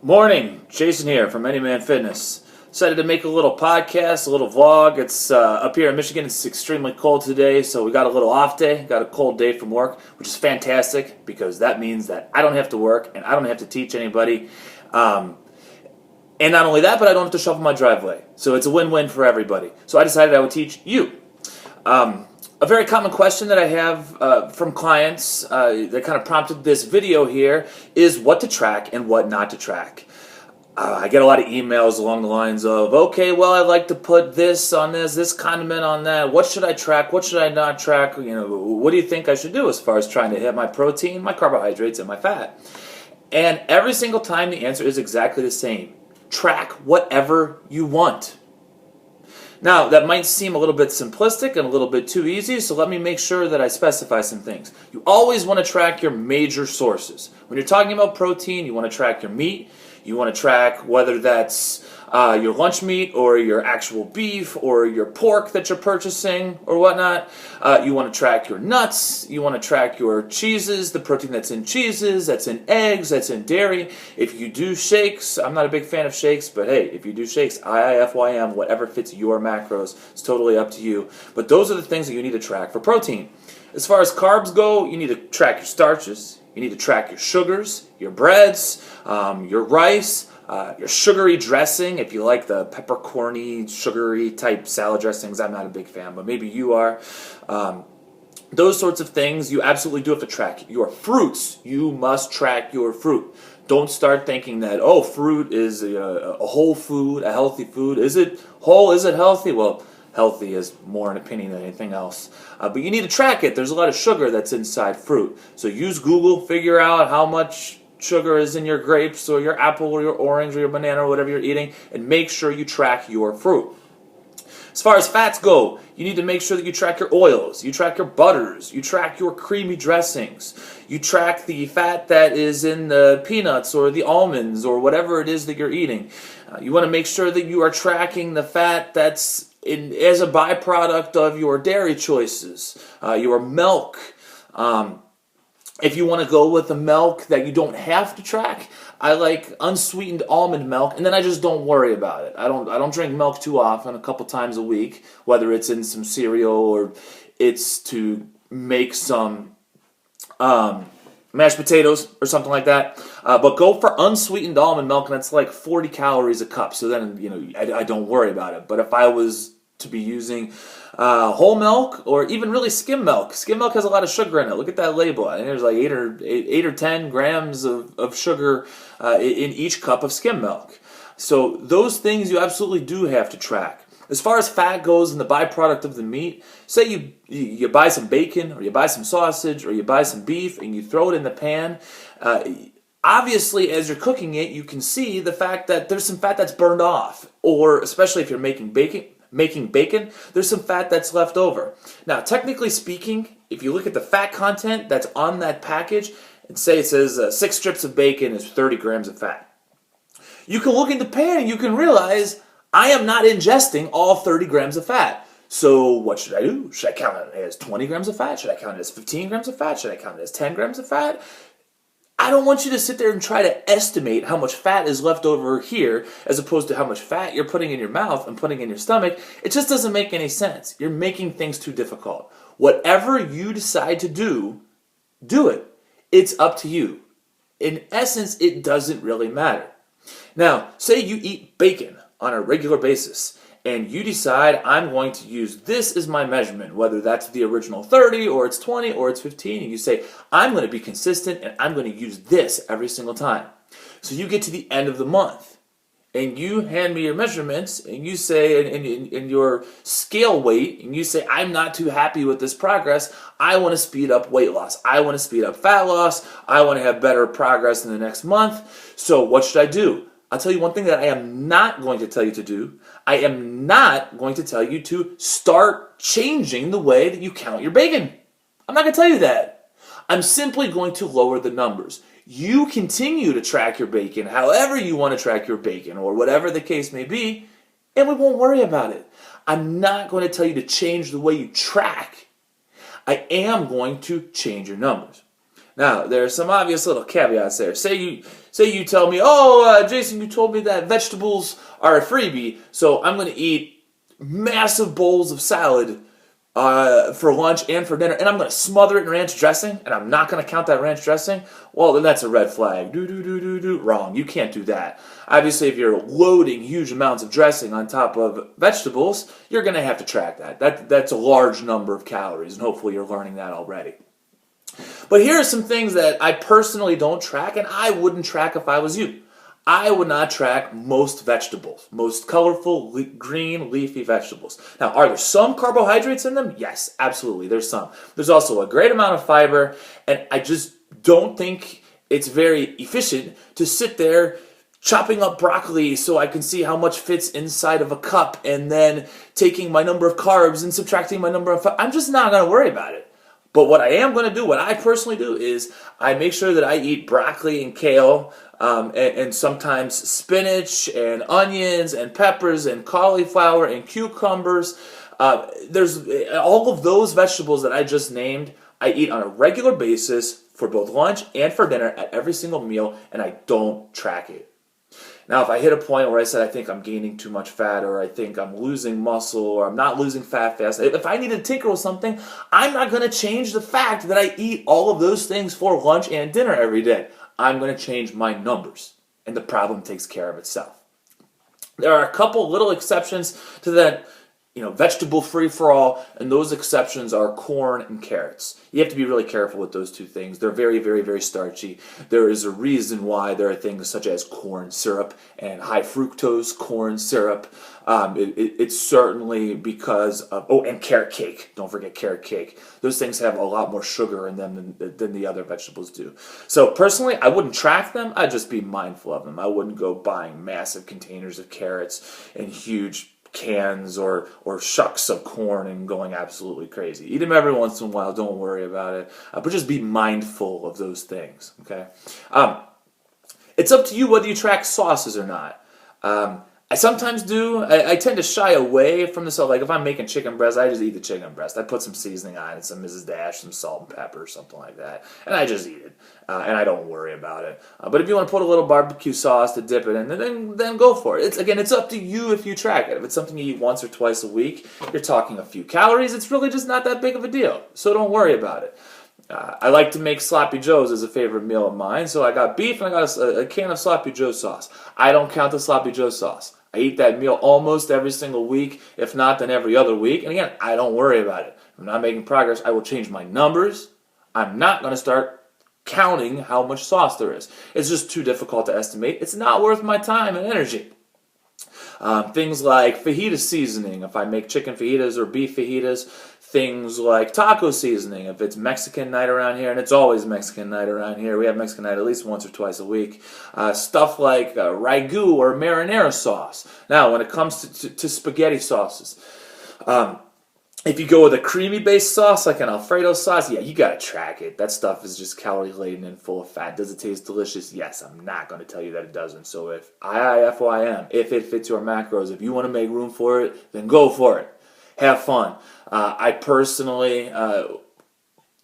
Morning, Jason here from Anyman Fitness. Decided to make a little podcast, a little vlog. It's up here in Michigan. It's extremely cold today, so we got a little off day. Got a cold day from work, which is fantastic because that means that I don't have to work and I don't have to teach anybody. And not only that, but I don't have to shovel my driveway. So it's a win-win for everybody. So I decided I would teach you. A very common question that I have from clients that kind of prompted this video here is what to track and what not to track. I get a lot of emails along the lines of, okay, well, I'd like to put this on this condiment on that. What should I track? What should I not track? You know, what do you think I should do as far as trying to hit my protein, my carbohydrates, and my fat? And every single time the answer is exactly the same. Track whatever you want. Now, that might seem a little bit simplistic and a little bit too easy, so let me make sure that I specify some things. You always want to track your major sources. When you're talking about protein, you want to track your meat. You want to track whether that's your lunch meat or your actual beef or your pork that you're purchasing or whatnot. You want to track your nuts. You want to track your cheeses, the protein that's in cheeses, that's in eggs, that's in dairy. If you do shakes, I'm not a big fan of shakes, but hey, if you do shakes, IIFYM, whatever fits your macros, it's totally up to you. But those are the things that you need to track for protein. As far as carbs go, you need to track your starches. You need to track your sugars, your breads, your rice, your sugary dressing. If you like the peppercorny, sugary type salad dressings, I'm not a big fan, but maybe you are. Those sorts of things you absolutely do have to track. Your fruits, you must track your fruit. Don't start thinking that, oh, fruit is a whole food, a healthy food. Is it whole? Is it healthy? Well, healthy is more an opinion than anything else. But you need to track it. There's a lot of sugar that's inside fruit. So use Google, figure out how much sugar is in your grapes or your apple or your orange or your banana or whatever you're eating, and make sure you track your fruit. As far as fats go, you need to make sure that you track your oils, you track your butters, you track your creamy dressings, you track the fat that is in the peanuts or the almonds or whatever it is that you're eating. You want to make sure that you are tracking the fat that's as a byproduct of your dairy choices, your milk. If you want to go with the milk that you don't have to track, I like unsweetened almond milk, and then I just don't worry about it. I don't drink milk too often, a couple times a week, whether it's in some cereal or it's to make some mashed potatoes or something like that. But go for unsweetened almond milk, and it's like 40 calories a cup. So then, I don't worry about it. But if I was to be using whole milk or even really skim milk has a lot of sugar in it. Look at that label. I think there's like 8 or 10 grams of sugar in each cup of skim milk. So those things you absolutely do have to track. As far as fat goes and the byproduct of the meat, say you buy some bacon or you buy some sausage or you buy some beef and you throw it in the pan. Obviously, as you're cooking it, you can see the fact that there's some fat that's burned off, or especially if you're making bacon, there's some fat that's left over. Now, technically speaking, if you look at the fat content that's on that package, and say it says 6 strips of bacon is 30 grams of fat, you can look in the pan and you can realize I am not ingesting all 30 grams of fat. So what should I do? Should I count it as 20 grams of fat? Should I count it as 15 grams of fat? Should I count it as 10 grams of fat? I don't want you to sit there and try to estimate how much fat is left over here as opposed to how much fat you're putting in your mouth and putting in your stomach. It just doesn't make any sense. You're making things too difficult. Whatever you decide to do it. It's up to you. In essence, it doesn't really matter. Now, say you eat bacon on a regular basis and you decide I'm going to use this as my measurement, whether that's the original 30 or it's 20 or it's 15, and you say, I'm going to be consistent and I'm going to use this every single time. So you get to the end of the month and you hand me your measurements and you say, and your scale weight, and you say, I'm not too happy with this progress. I want to speed up weight loss. I want to speed up fat loss. I want to have better progress in the next month. So what should I do? I'll tell you one thing that I am not going to tell you to do. I am not going to tell you to start changing the way that you count your bacon. I'm not going to tell you that. I'm simply going to lower the numbers. You continue to track your bacon however you want to track your bacon or whatever the case may be, and we won't worry about it. I'm not going to tell you to change the way you track. I am going to change your numbers. Now, there are some obvious little caveats there. Say you tell me, oh, Jason, you told me that vegetables are a freebie, so I'm going to eat massive bowls of salad for lunch and for dinner, and I'm going to smother it in ranch dressing, and I'm not going to count that ranch dressing. Well, then that's a red flag. Wrong. You can't do that. Obviously, if you're loading huge amounts of dressing on top of vegetables, you're going to have to track that. That's a large number of calories, and hopefully you're learning that already. But here are some things that I personally don't track, and I wouldn't track if I was you. I would not track most vegetables, most colorful, green, leafy vegetables. Now, are there some carbohydrates in them? Yes, absolutely, there's some. There's also a great amount of fiber, and I just don't think it's very efficient to sit there chopping up broccoli so I can see how much fits inside of a cup and then taking my number of carbs and subtracting my number of... I'm just not going to worry about it. But what I am going to do, what I personally do, is I make sure that I eat broccoli and kale and sometimes spinach and onions and peppers and cauliflower and cucumbers. There's all of those vegetables that I just named, I eat on a regular basis for both lunch and for dinner at every single meal, and I don't track it. Now, if I hit a point where I said I think I'm gaining too much fat, or I think I'm losing muscle, or I'm not losing fat fast, if I need to tinker with something, I'm not going to change the fact that I eat all of those things for lunch and dinner every day. I'm going to change my numbers, and the problem takes care of itself. There are a couple little exceptions to that, vegetable free-for-all, and those exceptions are corn and carrots. You have to be really careful with those two things. They're very, very, very starchy. There is a reason why there are things such as corn syrup and high fructose corn syrup. It's certainly because of, and carrot cake. Don't forget carrot cake. Those things have a lot more sugar in them than the other vegetables do. So personally, I wouldn't track them. I'd just be mindful of them. I wouldn't go buying massive containers of carrots and huge cans or shucks of corn and going absolutely crazy. Eat them every once in a while. Don't worry about it. But just be mindful of those things. Okay. It's up to you whether you track sauces or not. I sometimes do. I tend to shy away from the salt. Like if I'm making chicken breast, I just eat the chicken breast. I put some seasoning on it, some Mrs. Dash, some salt and pepper or something like that, and I just eat it. And I don't worry about it. But if you want to put a little barbecue sauce to dip it in, then go for it. It's up to you if you track it. If it's something you eat once or twice a week, you're talking a few calories. It's really just not that big of a deal. So don't worry about it. I like to make Sloppy Joes as a favorite meal of mine, so I got beef and I got a can of Sloppy Joe sauce. I don't count the Sloppy Joe sauce. I eat that meal almost every single week, if not then every other week, and again, I don't worry about it. If I'm not making progress, I will change my numbers. I'm not going to start counting how much sauce there is. It's just too difficult to estimate. It's not worth my time and energy. Things like fajita seasoning, if I make chicken fajitas or beef fajitas. Things like taco seasoning, if it's Mexican night around here, and it's always Mexican night around here. We have Mexican night at least once or twice a week. Stuff like ragu or marinara sauce. Now, when it comes to spaghetti sauces, if you go with a creamy-based sauce, like an Alfredo sauce, yeah, you got to track it. That stuff is just calorie-laden and full of fat. Does it taste delicious? Yes, I'm not going to tell you that it doesn't. So if it fits your macros, if you want to make room for it, then go for it. Have fun. I personally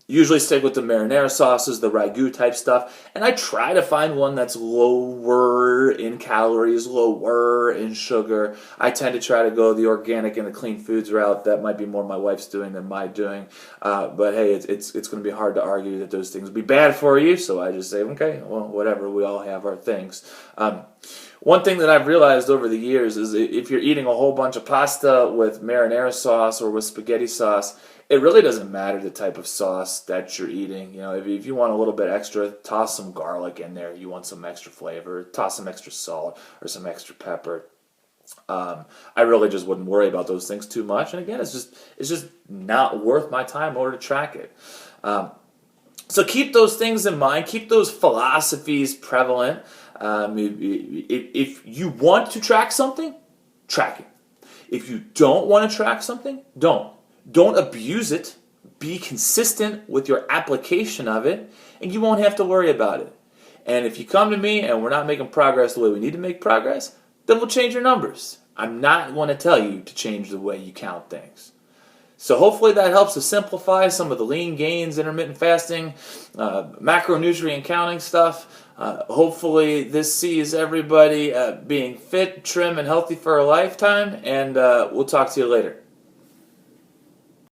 usually stick with the marinara sauces, the ragu type stuff, and I try to find one that's lower in calories, lower in sugar. I tend to try to go the organic and the clean foods route. That might be more my wife's doing than my doing. But hey, it's going to be hard to argue that those things would be bad for you, so I just say, okay, well, whatever, we all have our things. One thing that I've realized over the years is if you're eating a whole bunch of pasta with marinara sauce or with spaghetti sauce, it really doesn't matter the type of sauce that you're eating. If you want a little bit extra, toss some garlic in there. You want some extra flavor, toss some extra salt or some extra pepper. I really just wouldn't worry about those things too much. And again, it's just not worth my time in order to track it. So keep those things in mind. Keep those philosophies prevalent. If you want to track something, track it. If you don't want to track something, don't. Don't abuse it. Be consistent with your application of it, and you won't have to worry about it. And if you come to me and we're not making progress the way we need to make progress, then we'll change your numbers. I'm not going to tell you to change the way you count things. So hopefully that helps to simplify some of the lean gains, intermittent fasting, macronutrient counting stuff. Hopefully this sees everybody being fit, trim, and healthy for a lifetime, and we'll talk to you later.